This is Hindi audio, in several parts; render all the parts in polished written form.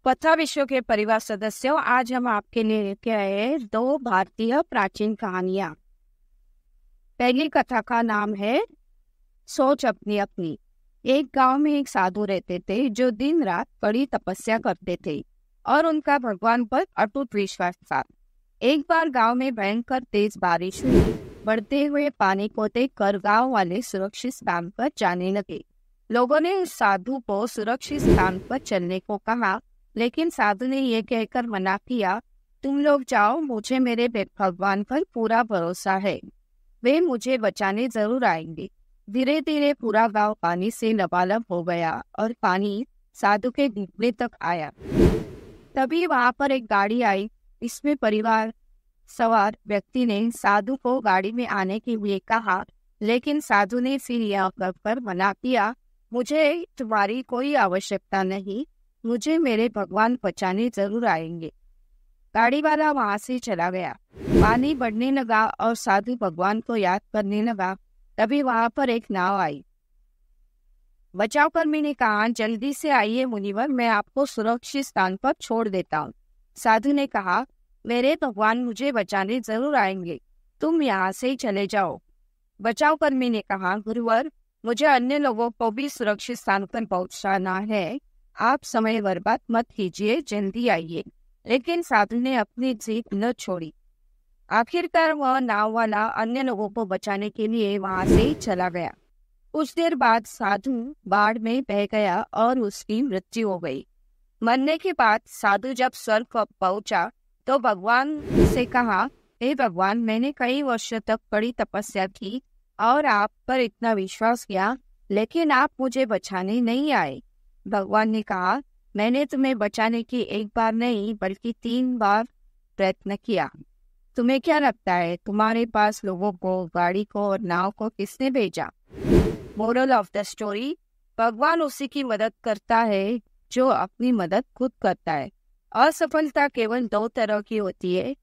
कथा विश्व के परिवार सदस्यों, आज हम आपके लिए लेके आए हैं 2 भारतीय प्राचीन कहानियां। पहली कथा का नाम है सोच अपनी अपनी। एक गांव में एक साधु रहते थे जो दिन रात कड़ी तपस्या करते थे और उनका भगवान पर अटूट विश्वास था। एक बार गांव में भयंकर तेज बारिश हुई। बढ़ते हुए पानी को देखकर गांव वाले सुरक्षित स्थान पर जाने लगे। लोगों ने उस साधु को सुरक्षित स्थान पर चलने को कहा, लेकिन साधु ने यह कहकर मना किया, तुम लोग जाओ, मुझे मेरे भगवान पर पूरा भरोसा है, वे मुझे बचाने जरूर आएंगे। धीरे धीरे पूरा गांव पानी से लबालब हो गया और पानी साधु के घुटने तक आया। तभी वहां पर एक गाड़ी आई। इसमें परिवार सवार व्यक्ति ने साधु को गाड़ी में आने के लिए कहा, लेकिन साधु ने फिर यह कहकर मना किया, मुझे तुम्हारी कोई आवश्यकता नहीं, मुझे मेरे भगवान बचाने जरूर आएंगे। गाड़ी वाला वहां से चला गया। पानी बढ़ने लगा और साधु भगवान को याद करने लगा। तभी वहां पर एक नाव आई। बचाव कर्मी ने कहा, जल्दी से आइए मुनिवर, मैं आपको सुरक्षित स्थान पर छोड़ देता हूँ। साधु ने कहा, मेरे भगवान मुझे बचाने जरूर आएंगे, तुम यहाँ से ही चले जाओ। बचाव कर्मी ने कहा, गुरुवर, मुझे अन्य लोगों को भी सुरक्षित स्थान पर पहुंचाना है, आप समय बर्बाद मत कीजिए, जल्दी आइए। लेकिन साधु ने अपनी जिद न छोड़ी। आखिरकार वह नाव वाला अन्य लोगों को बचाने के लिए वहां से ही चला गया। कुछ देर बाद साधु बाढ़ में बह गया और उसकी मृत्यु हो गई। मरने के बाद साधु जब स्वर्ग पर पहुंचा तो भगवान से कहा, हे भगवान, मैंने कई वर्षों तक कड़ी तपस्या की और आप पर इतना विश्वास किया, लेकिन आप मुझे बचाने नहीं आए। भगवान ने कहा, मैंने तुम्हें बचाने की एक बार नहीं बल्कि 3 बार प्रयत्न किया। तुम्हें क्या लगता है, तुम्हारे पास लोगों को, गाड़ी को और नाव को किसने भेजा? मोरल ऑफ द स्टोरी, भगवान उसी की मदद करता है जो अपनी मदद खुद करता है। असफलता केवल 2 तरह की होती है।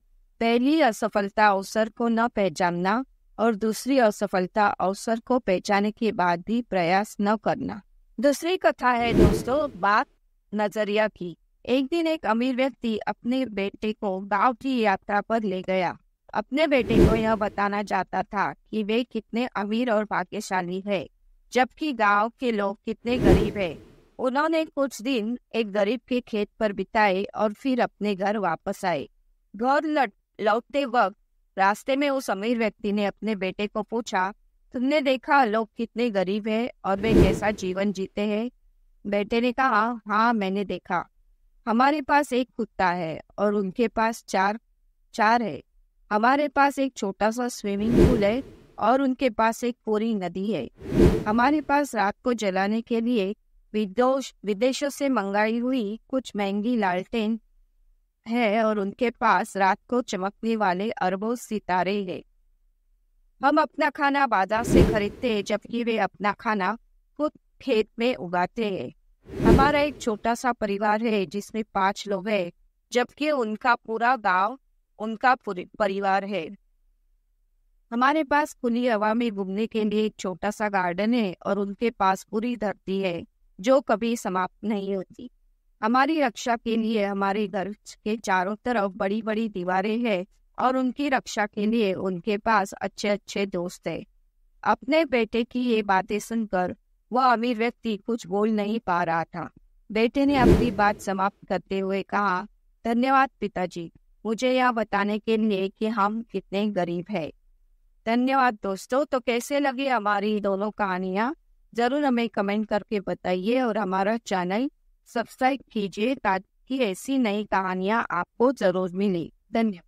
पहली असफलता अवसर को न पहचानना और दूसरी असफलता अवसर को पहचानने के बाद भी प्रयास न करना। दूसरी कथा है दोस्तों, बात नजरिया की। एक दिन एक अमीर व्यक्ति अपने बेटे को गांव की यात्रा पर ले गया। अपने बेटे को यह बताना चाहता था कि वे कितने अमीर और भाग्यशाली है, जबकि गांव के लोग कितने गरीब है। उन्होंने कुछ दिन एक गरीब के खेत पर बिताए और फिर अपने घर वापस आए। घर लौटते वक्त रास्ते में उस अमीर व्यक्ति ने अपने बेटे को पूछा, तुमने देखा लोग कितने गरीब है और वे कैसा जीवन जीते हैं? बेटे ने कहा, हाँ मैंने देखा। हमारे पास एक कुत्ता है और उनके पास चार है। हमारे पास एक छोटा सा स्विमिंग पूल है और उनके पास एक पूरी नदी है। हमारे पास रात को जलाने के लिए विदेशों से मंगाई हुई कुछ महंगी लालटेन है और उनके पास रात को चमकने वाले अरबों सितारे हैं। हम अपना खाना बाजार से खरीदते हैं, जबकि वे अपना खाना खुद खेत में उगाते हैं। हमारा एक छोटा सा परिवार है जिसमें 5 लोग हैं, जबकि उनका पूरा गांव उनका परिवार है। हमारे पास खुली हवा में घूमने के लिए एक छोटा सा गार्डन है और उनके पास पूरी धरती है जो कभी समाप्त नहीं होती। हमारी रक्षा के लिए हमारे घर के चारों तरफ बड़ी बड़ी दीवारें हैं और उनकी रक्षा के लिए उनके पास अच्छे अच्छे दोस्त हैं। अपने बेटे की ये बातें सुनकर वह अमीर व्यक्ति कुछ बोल नहीं पा रहा था। बेटे ने अपनी बात समाप्त करते हुए कहा, धन्यवाद पिताजी, मुझे यह बताने के लिए कि हम कितने गरीब हैं। धन्यवाद दोस्तों। तो कैसे लगी हमारी दोनों कहानियाँ, जरूर हमें कमेंट करके बताइए और हमारा चैनल सब्सक्राइब कीजिए ताकि ऐसी नई कहानियाँ आपको जरूर मिले। धन्यवाद।